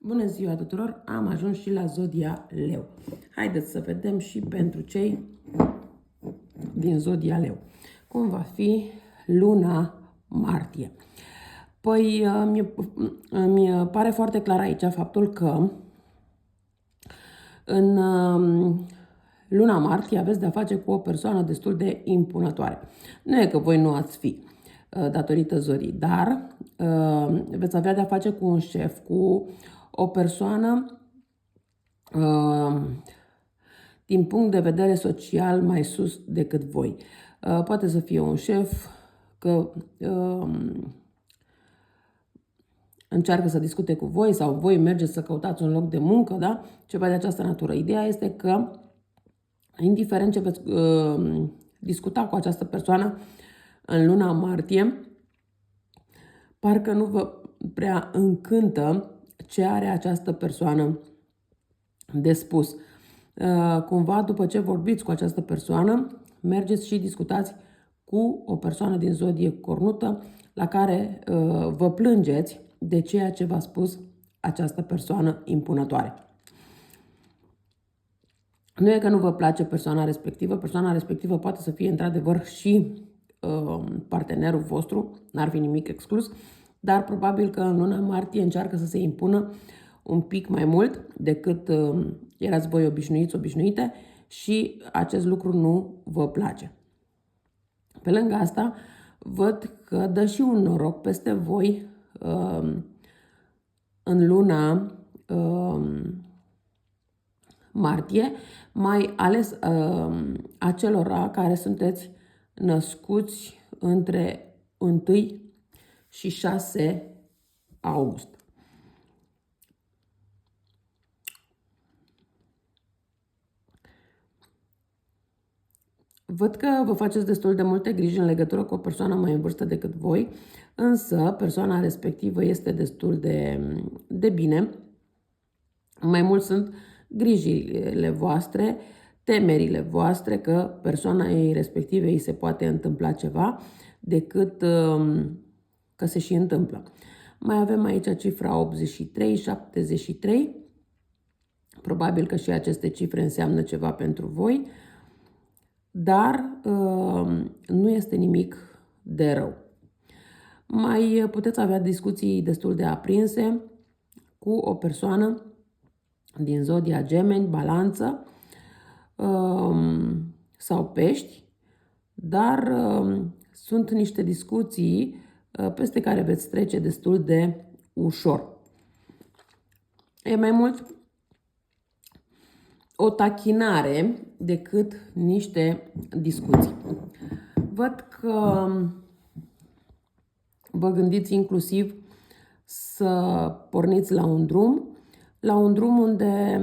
Bună ziua tuturor! Am ajuns și la Zodia Leu. Haideți să vedem și pentru cei din Zodia Leu. Cum va fi luna martie? Păi, mi pare foarte clar aici faptul că în luna martie aveți de-a face cu o persoană destul de impunătoare. Nu e că voi nu ați fi datorită zorii, dar veți avea de-a face cu un șef, cu o persoană din punct de vedere social mai sus decât voi. Poate să fie un șef că încearcă să discute cu voi sau voi mergeți să căutați un loc de muncă, da? Ceva de această natură. Ideea este că, indiferent ce veți discuta cu această persoană în luna martie, parcă nu vă prea încântă ce are această persoană de spus. Cumva, după ce vorbiți cu această persoană, mergeți și discutați cu o persoană din zodie cornută la care vă plângeți de ceea ce v-a spus această persoană impunătoare. Nu e că nu vă place persoana respectivă poate să fie într-adevăr și partenerul vostru, n-ar fi nimic exclus, dar probabil că în luna martie încearcă să se impună un pic mai mult decât erați voi obișnuite și acest lucru nu vă place. Pe lângă asta, văd că dă și un noroc peste voi în luna martie, mai ales acelora care sunteți născuți între 1 și 6 august. Văd că vă faceți destul de multe griji în legătură cu o persoană mai în vârstă decât voi, însă persoana respectivă este destul de bine. Mai mult sunt grijile voastre, temerile voastre că persoana ei respective îi se poate întâmpla ceva, decât că se și întâmplă. Mai avem aici cifra 83, 73. Probabil că și aceste cifre înseamnă ceva pentru voi, dar nu este nimic de rău. Mai puteți avea discuții destul de aprinse cu o persoană din zodia Gemeni, Balanță sau Pești, dar sunt niște discuții peste care veți trece destul de ușor. E mai mult o tachinare decât niște discuții. Văd că vă gândiți inclusiv să porniți la un drum unde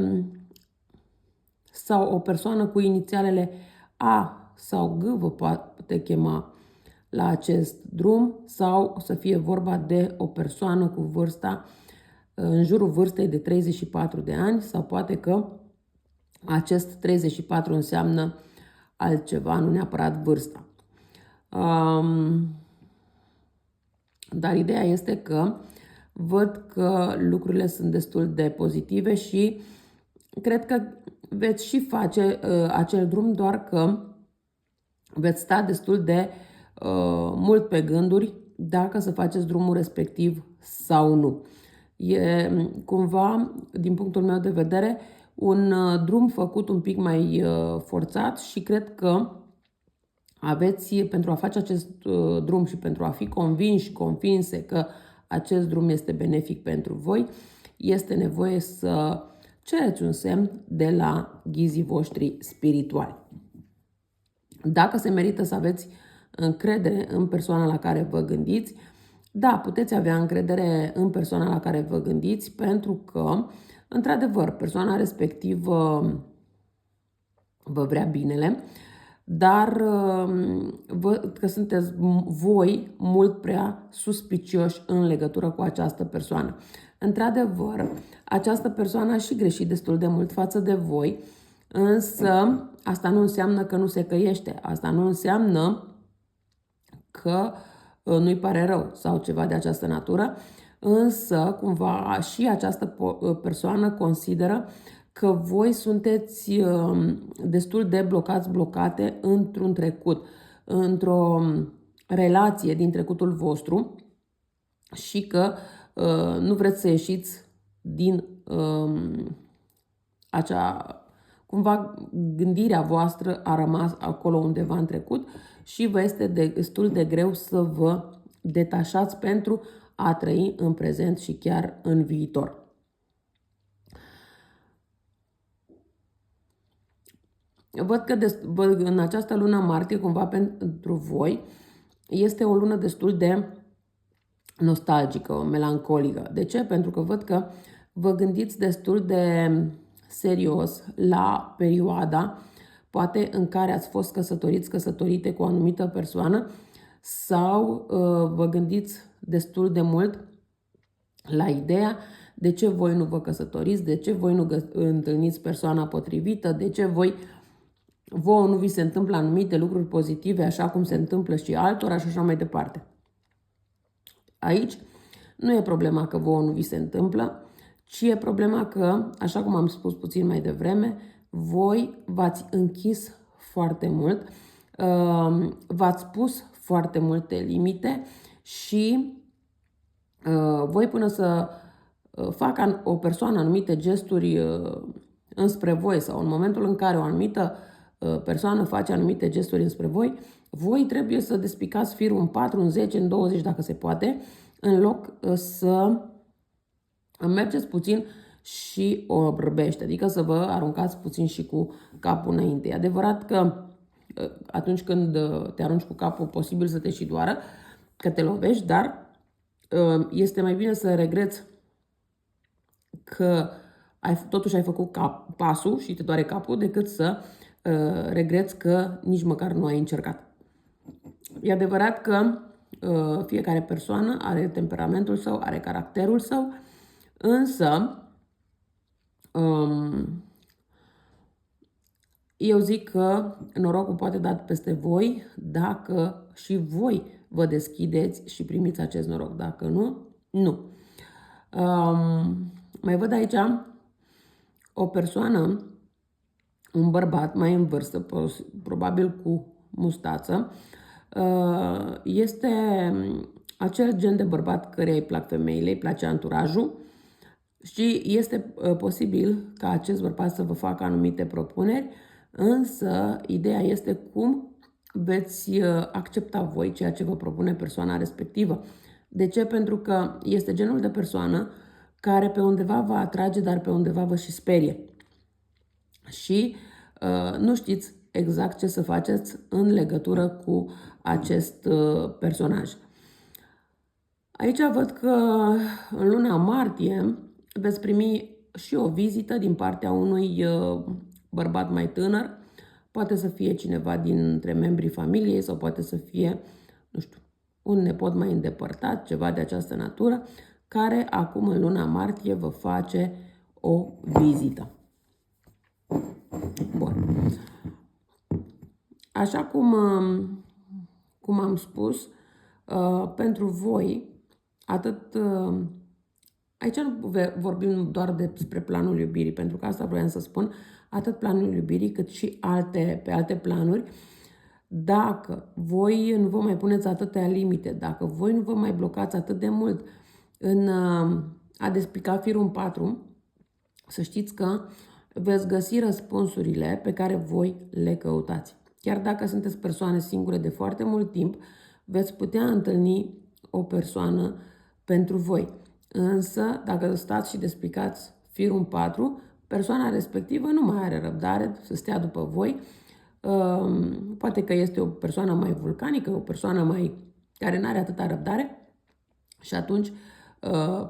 sau o persoană cu inițialele A sau G vă poate chema la acest drum, sau să fie vorba de o persoană cu vârsta în jurul vârstei de 34 de ani, sau poate că acest 34 înseamnă altceva, nu neapărat vârsta. Dar ideea este că văd că lucrurile sunt destul de pozitive și cred că veți și face acel drum, doar că veți sta destul de mult pe gânduri dacă să faceți drumul respectiv sau nu. E cumva, din punctul meu de vedere, un drum făcut un pic mai forțat și cred că aveți, pentru a face acest drum și pentru a fi convinși, convinse că acest drum este benefic pentru voi, este nevoie să cereți un semn de la ghizii voștri spirituali. Dacă se merită să aveți încredere în persoana la care vă gândiți, da, puteți avea încredere în persoana la care vă gândiți, pentru că, într-adevăr, persoana respectivă vă vrea binele, dar văd că sunteți voi mult prea suspicioși în legătură cu această persoană. Într-adevăr, această persoană a și greșit destul de mult față de voi, însă asta nu înseamnă că nu se căiește, asta nu înseamnă că nu-i pare rău sau ceva de această natură. însă cumva și această persoană consideră că voi sunteți destul de blocate într-un trecut, într-o relație din trecutul vostru și că nu vreți să ieșiți din acea... Cumva gândirea voastră a rămas acolo undeva în trecut și vă este destul de greu să vă detașați pentru a trăi în prezent și chiar în viitor. Văd că în această lună martie, cumva pentru voi, este o lună destul de nostalgică, melancolică. De ce? Pentru că văd că vă gândiți destul de serios la perioada, poate în care ați fost căsătorite cu o anumită persoană sau vă gândiți destul de mult la ideea de ce voi nu vă căsătoriți, de ce voi nu întâlniți persoana potrivită, de ce vouă nu vi se întâmplă anumite lucruri pozitive așa cum se întâmplă și altora și așa mai departe. Aici nu e problema că vouă nu vi se întâmplă, ci e problema că, așa cum am spus puțin mai devreme, voi v-ați închis foarte mult, v-ați pus foarte multe limite și voi până să facă o persoană anumite gesturi înspre voi sau în momentul în care o anumită persoană face anumite gesturi înspre voi, voi trebuie să despicați firul în 4, în 10, în 20 dacă se poate, în loc să mergeți puțin și o brăbește, adică să vă aruncați puțin și cu capul înainte. E adevărat că atunci când te arunci cu capul, posibil să te și doară, că te lovești, dar este mai bine să regreți că totuși ai făcut pasul și te doare capul decât să regreți că nici măcar nu ai încercat. E adevărat că fiecare persoană are temperamentul său, are caracterul său, însă eu zic că norocul poate dat peste voi dacă și voi vă deschideți și primiți acest noroc. Dacă nu, nu. Mai văd aici o persoană, un bărbat mai în vârstă, probabil cu mustață. Este acel gen de bărbat căreia îi plac femeile, îi place anturajul și este posibil ca acest bărbat să vă facă anumite propuneri, însă ideea este cum veți accepta voi ceea ce vă propune persoana respectivă. De ce? Pentru că este genul de persoană care pe undeva vă atrage, dar pe undeva vă și sperie. Și nu știți exact ce să faceți în legătură cu acest personaj. Aici văd că în luna martie veți primi și o vizită din partea unui bărbat mai tânăr. Poate să fie cineva dintre membrii familiei sau poate să fie, nu știu, un nepot mai îndepărtat, ceva de această natură, care acum în luna martie vă face o vizită. Bun. Așa cum am spus, pentru voi, aici nu vorbim doar despre planul iubirii, pentru că asta vroiam să spun, atât planul iubirii cât și pe alte planuri. Dacă voi nu vă mai puneți atâtea limite, dacă voi nu vă mai blocați atât de mult în a despica firul în 4, să știți că veți găsi răspunsurile pe care voi le căutați. Chiar dacă sunteți persoane singure de foarte mult timp, veți putea întâlni o persoană pentru voi. Însă, dacă stați și despicați firul în 4, persoana respectivă nu mai are răbdare să stea după voi. Poate că este o persoană mai vulcanică, o persoană care nu are atâta răbdare și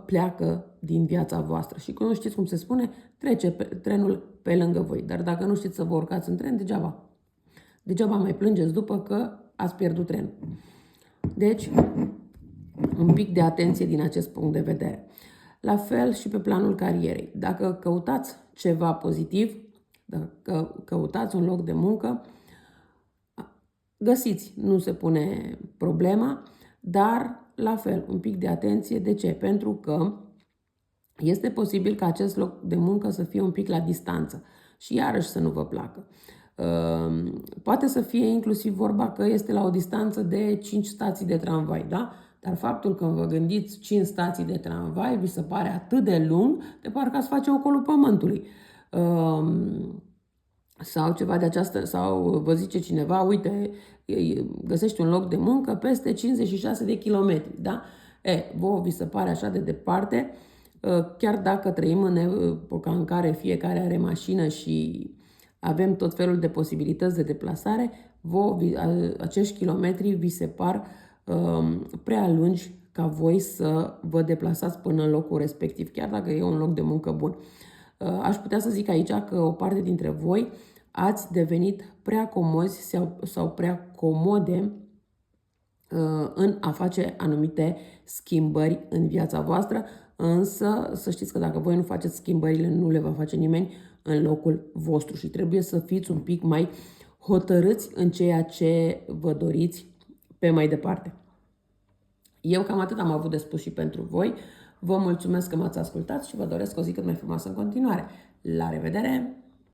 pleacă din viața voastră. Și când nu știți cum se spune, trece trenul pe lângă voi. Dar dacă nu știți să vă urcați în tren, degeaba mai plângeți după că ați pierdut trenul. Deci, un pic de atenție din acest punct de vedere. La fel și pe planul carierei. Dacă căutați ceva pozitiv, dacă căutați un loc de muncă, găsiți, nu se pune problema, dar la fel, un pic de atenție. De ce? Pentru că este posibil ca acest loc de muncă să fie un pic la distanță și iarăși să nu vă placă. Poate să fie inclusiv vorba că este la o distanță de 5 stații de tramvai, da? Dar faptul că vă gândiți 5 stații de tramvai vi se pare atât de lung, de parcă ați face ocolul pământului. Sau ceva de această, sau vă zice cineva, uite, găsești un loc de muncă peste 56 de kilometri, da? Vouă vi se pare așa de departe, chiar dacă trăim în epoca în care fiecare are mașină și avem tot felul de posibilități de deplasare, acești kilometri vi se par prea lungi ca voi să vă deplasați până în locul respectiv, chiar dacă e un loc de muncă bun. Aș putea să zic aici că o parte dintre voi ați devenit prea comozi sau prea comode în a face anumite schimbări în viața voastră, însă să știți că dacă voi nu faceți schimbările, nu le va face nimeni în locul vostru și trebuie să fiți un pic mai hotărâți în ceea ce vă doriți pe mai departe. Eu cam atât am avut de spus și pentru voi. Vă mulțumesc că m-ați ascultat și vă doresc o zi cât mai frumoasă în continuare. La revedere!